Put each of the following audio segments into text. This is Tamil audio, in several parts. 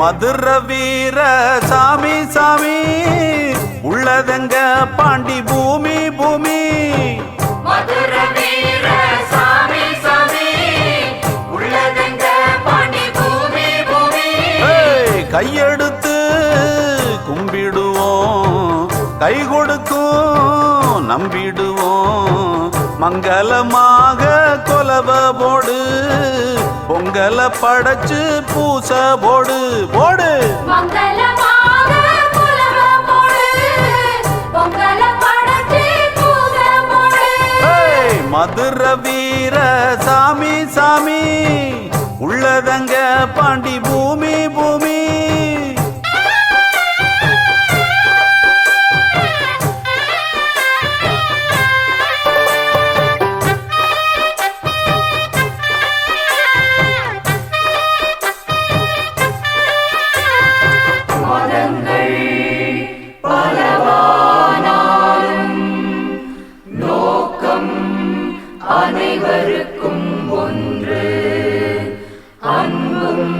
மதுர வீர சாமி சாமி உள்ளதங்க பாண்டி பூமி பூமி. மதுர வீர சாமி சாமி உள்ளதங்க பாண்டி பூமி பூமி. கையெடுத்து கும்பிடுவோம், கை கொடுக்கும் நம்பிடுவோம். மங்களமாக கொலவ போடு, பொங்கல படைச்சு பூச போடு போடு. மங்களமாக கொலவ போடு, பொங்கல படைச்சு பூச போடு. மதுர வீர சாமி சாமி உள்ளதங்க பாண்டி பூமி பூமி. அனைவருக்கும் ஒன்று, அன்பும்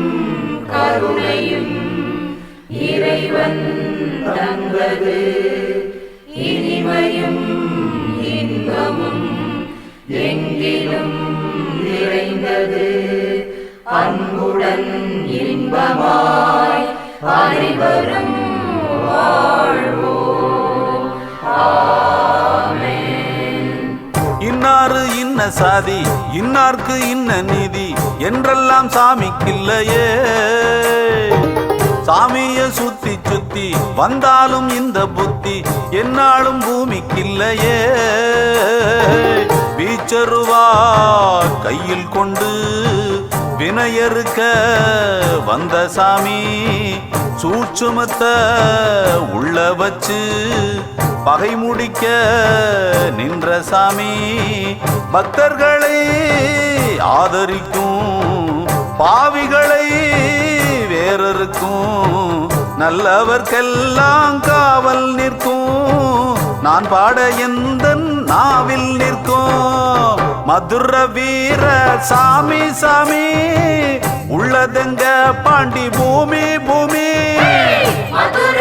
கருணையும் இறைவன் தந்தது. இனிமையும் இன்பமும் எங்கிலும் நிறைந்தது. அன்புடன் இன்பமாய் அனைவரும் வாழ்வோம். இன்னாரு இன்ன சாதி, இன்னார்க்கு இன்ன நீதி என்றெல்லாம் சாமிக்கில்லையே. சாமிய சுத்தி சுத்தி வந்தாலும் இந்த புத்தி என்னாலும் பூமிக்கில்லையே. வீச்சருவா கையில் கொண்டு வினையறுக்க வந்த சாமி, சூட்சுமத்த உள்ள வச்சு பகை முடிக்க நின்ற சாமி. பக்தர்களை ஆதரிக்கும், பாவிகளை வேறறுக்கும், நல்லவர்க்கெல்லாம் காவல் நிற்கும். நான் பாட எந்த நாவில் நிற்கும். மதுர வீர சாமி சாமி உள்ளதெங்க பாண்டி பூமி பூமி. மதுர